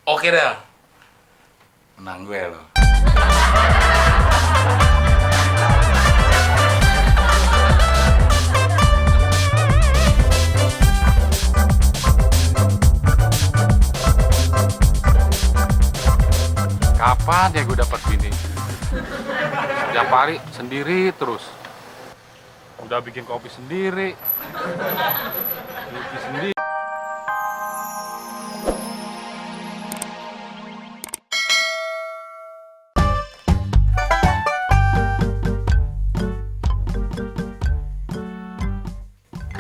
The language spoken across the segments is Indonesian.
Oke dah. Menang gue loh. Kapan ya gue dapat bini? Setiap hari sendiri terus. Udah bikin kopi sendiri. Nyuci sendiri.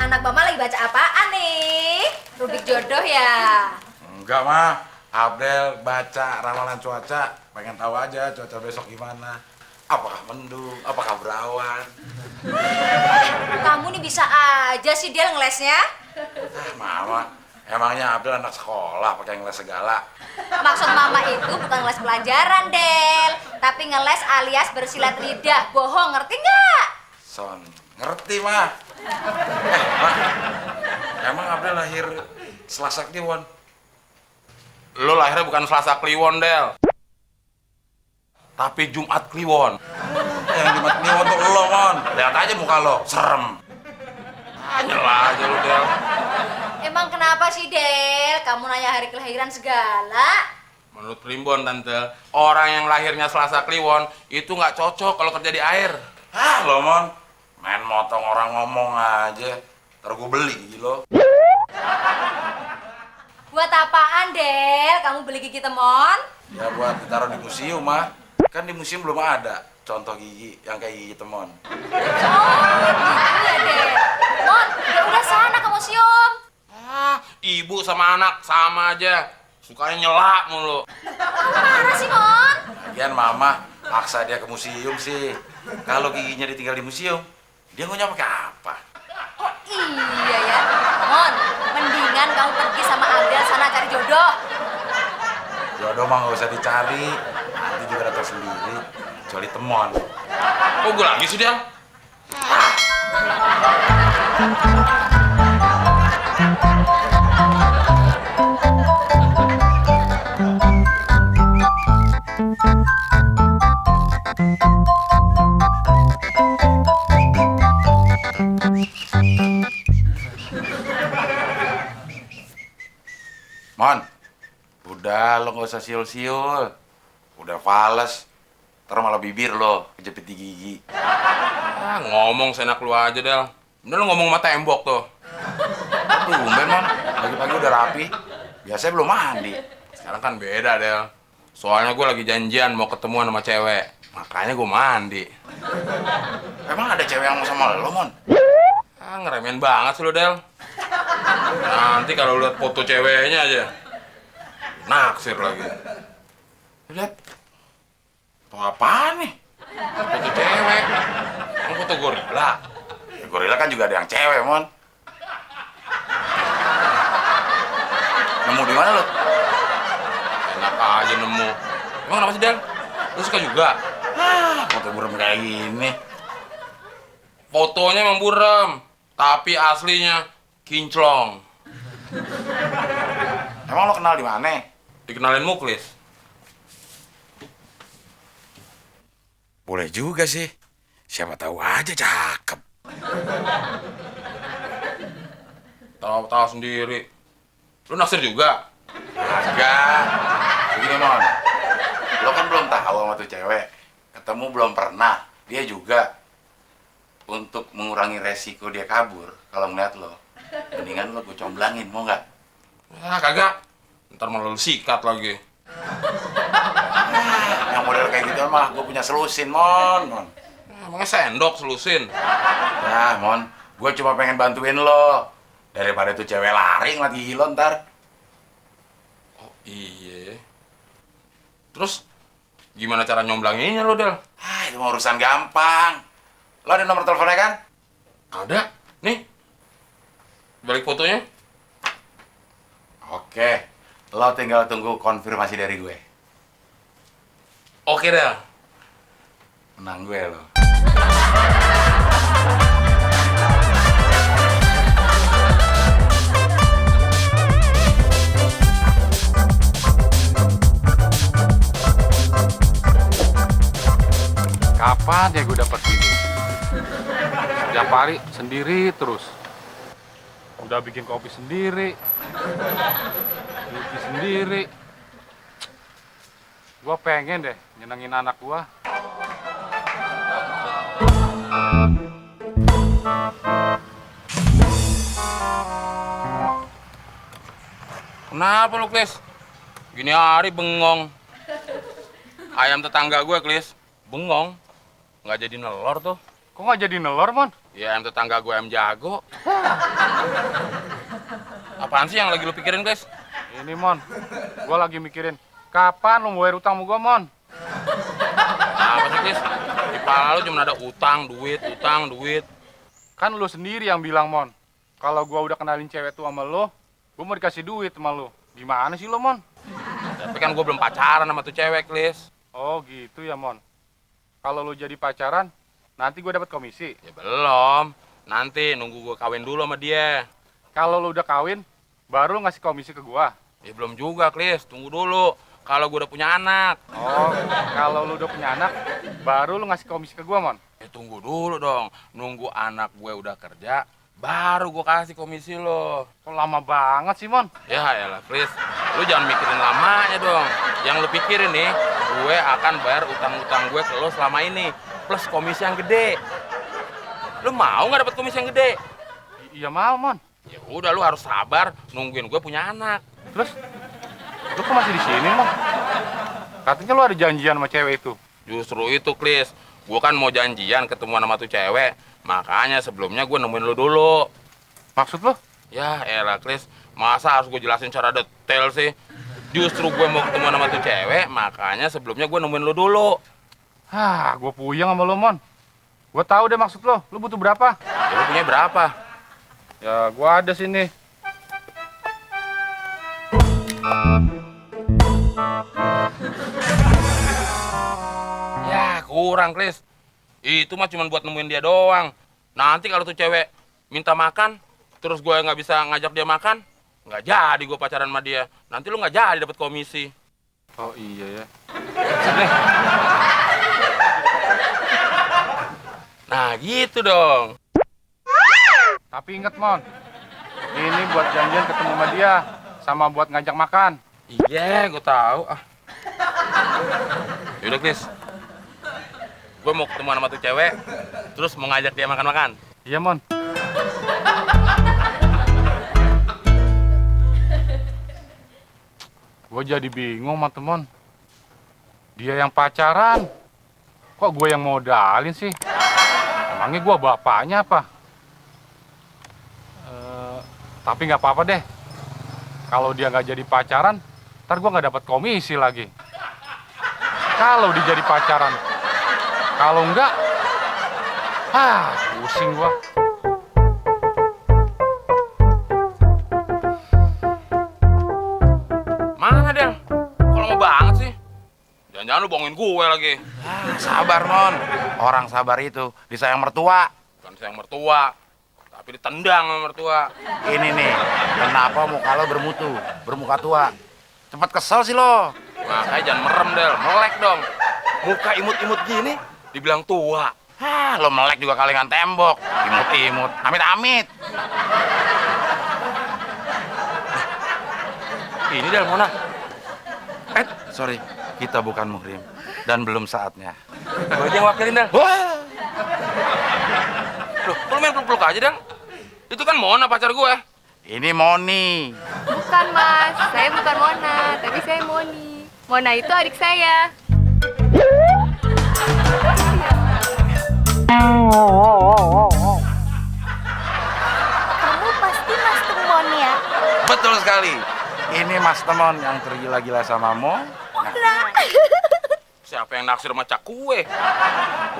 Anak mama lagi baca apaan nih? Rubik jodoh ya? Enggak mah, Abdel baca ramalan cuaca, pengen tahu aja cuaca besok gimana. Apakah mendung, apakah berawan. Kamu nih bisa aja sih Del ngelesnya. Mama, emangnya Abdel anak sekolah pakai ngeles segala. Maksud mama itu bukan ngeles pelajaran Del, tapi ngeles alias bersilat lidah. Bohong, ngerti nggak? Son, ngerti mah. Mah, emang Abdel lahir Selasa Kliwon? Lo lahirnya bukan Selasa Kliwon, Del. Tapi Jumat Kliwon. Yang Jumat Kliwon tuh lo, Mon. Lihat aja muka lo, serem. Nyela aja lo, Del. Emang kenapa sih Del? Kamu nanya hari kelahiran segala? Menurut Primbon, Tante, orang yang lahirnya Selasa Kliwon itu nggak cocok kalau kerja di air. Ah, lo, Mon. Main motong orang ngomong aja. Ntar gue beli gigi lo. Buat apaan Del? Kamu beli gigi temon? Ya buat ditaruh di museum, mah. Kan di museum belum ada contoh gigi yang kayak gigi temon. Iya Del. Mon, ya udah sana ke museum. Ibu sama anak sama aja. Sukanya nyela mulu. Kamu marah sih Mon? Lagian mama paksa dia ke museum sih. Kalau giginya ditinggal di museum, dia ngunyah pakai apa? Oh iya ya. Mon, mendingan kamu pergi sama Abdel sana cari jodoh. Jodoh mah nggak usah dicari, nanti juga datang sendiri. Kecuali temon. Oh, gue lagi sih, Del. Mon, udah lo nggak usah siul-siul. Udah fales. Ntar malah bibir lo kejepit di gigi. Ngomong senak lu aja, Del. Bener lu ngomong sama tembok tuh. Tumben, Mon. Pagi-pagi udah rapi. Biasanya belum mandi. Sekarang kan beda, Del. Soalnya gue lagi janjian mau ketemuan sama cewek. Makanya gue mandi. Emang ada cewek yang mau sama lo, Mon? Ngeremen banget sih lu, Del. Nanti kalau lihat foto ceweknya aja, naksir lagi. Lihat. Foto apaan nih? Foto cewek. Emang foto gorila. Ya, gorila kan juga ada yang cewek, Mon. Nemu di mana lo? Enak aja nemu. Emang kenapa sih, Del? Lu suka juga? Foto burem kayak gini. Fotonya emang buram, tapi aslinya kinclong. Emang lo kenal di mana? Dikenalin Muklis. Boleh juga sih. Siapa tahu aja cakep. Tahu-tahu sendiri. Lu naksir juga? Agak. Begini, Mon. Lo kan belum tahu sama tuh cewek. Ketemu belum pernah. Dia juga. Untuk mengurangi resiko dia kabur, kalau ngeliat lo, mendingan lo gue comblangin, mau nggak? Kagak. Ntar malah lu sikat lagi. Yang model kayak gitu mah gue punya selusin, Mon. Emangnya sendok selusin? Ya, Mon, gue cuma pengen bantuin lo. Daripada tuh cewek lari ngeliat gigi lo ntar. Oh iya. Terus gimana cara nyomblanginnya lo, Del? Itu mah urusan gampang. Lo ada nomor teleponnya kan? Ada. Nih. Balik fotonya. Oke. Lo tinggal tunggu konfirmasi dari gue. Oke, Del. Menang gue lo. Kapan ya gue dapat bini? Setiap hari sendiri terus. Udah bikin kopi sendiri, nyuci sendiri. Gue pengen deh nyenengin anak gue. Kenapa lu, Klis? Gini hari bengong. Ayam tetangga gue, Klis, bengong. Nggak jadi nelor tuh. Kok nggak jadi nelor, Mon? Ya, ayam tetangga gue ayam jago. Apaan sih yang lagi lu pikirin, Klis? Ini, Mon. Gue lagi mikirin, kapan lu mau bayar utang sama gue, Mon? Apa sih, Klis? Di kepala lu cuma ada utang, duit. Kan lu sendiri yang bilang, Mon. Kalau gue udah kenalin cewek tuh sama lu, gue mau dikasih duit sama lu. Gimana sih lu, Mon? Tapi kan gue belum pacaran sama tuh cewek, Klis. Oh, gitu ya, Mon. Kalau lu jadi pacaran, nanti gue dapat komisi. Ya belum. Nanti nunggu gue kawin dulu sama dia. Kalau lu udah kawin, baru lu ngasih komisi ke gue. Ya belum juga, Klis. Tunggu dulu. Kalau gue udah punya anak. Oh, kalau lu udah punya anak, baru lu ngasih komisi ke gue, Mon. Ya tunggu dulu dong. Nunggu anak gue udah kerja, baru gue kasih komisi lo. Kok lama banget sih, Mon? Ya elah, Klis. Lu jangan mikirin lamanya dong. Yang lu pikirin nih, gue akan bayar utang-utang gue ke lo selama ini. Plus komisi yang gede. Lu mau nggak dapet komisi yang gede? Iya mau, Mon. Ya udah, lu harus sabar nungguin gue punya anak. Terus, lu kok masih di sini, Mon? Katanya lu ada janjian sama cewek itu. Justru itu, Klis. Gue kan mau janjian ketemuan sama tuh cewek. Makanya sebelumnya gue nemuin lu dulu. Maksud lu? Ya elah, Klis. Masa harus gue jelasin secara detail sih? Justru gue mau ketemu sama tuh cewek, makanya sebelumnya gue nemuin lu dulu. Hah, gue puyeng sama lu, Mon. Gue tahu deh maksud lu. Lu butuh berapa? Ya, lu punya berapa? Ya, gue ada sini. Ya kurang, Klis. Itu mah cuma buat nemuin dia doang. Nanti kalau tuh cewek minta makan, terus gue nggak bisa ngajak dia makan, nggak jadi gue pacaran sama dia. Nanti lu nggak jadi dapet komisi. Oh iya ya. Nah gitu dong. Tapi inget, Mon. Ini buat janjian ketemu sama dia, sama buat ngajak makan. Iya, gue tahu. Yaudah, Klis. Gue mau ketemu sama tuh cewek, terus mau ngajak dia makan-makan. Iya, Mon. Gue jadi bingung sama temen. Dia yang pacaran, kok gue yang modalin sih? Emangnya gue bapaknya apa? Tapi nggak apa-apa deh. Kalau dia nggak jadi pacaran, ntar gue nggak dapat komisi lagi. Kalau dia jadi pacaran, kalau enggak, pusing gue. Mana, Del? Kok lama banget sih? Jangan-jangan lu bohongin gue lagi. Sabar, Mon. Orang sabar itu disayang mertua. Bukan sayang mertua, tapi ditendang sama mertua. Ini nih, kenapa muka lo bermuka tua? Cepet kesel sih lo. Makanya jangan merem, Del. Melek dong. Muka imut-imut gini, dibilang tua. Lo melek juga kalingan tembok. Imut-imut, amit-amit. Ini, Del, Mona. Sorry, kita bukan muhrim dan belum saatnya. Gue aja yang wakilin, Del. Wah, Loh, lu main peluk-peluk aja, Del. Itu kan Mona pacar gue. ini Moni. Bukan, Mas. Saya bukan Mona, tapi saya Moni. Mona itu adik saya. Kamu pasti Mas Temon ya? Betul sekali. Ini Mas Temon yang tergila-gila sama Mo. Siapa yang naksir sama cak kue?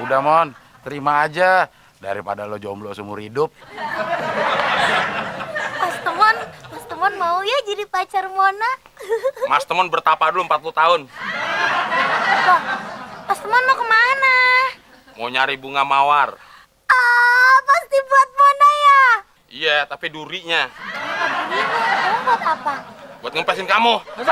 Udah, Mon, terima aja daripada lo jomblo seumur hidup. Mas Temon mau ya jadi pacar Mona? Mas Temon bertapa dulu 40 tahun. Loh, Mas Temon mau kemana? Mau nyari bunga mawar. Pasti buat Mona ya? Iya, tapi durinya. Kamu buat apa? Buat ngempesin kamu. Ih,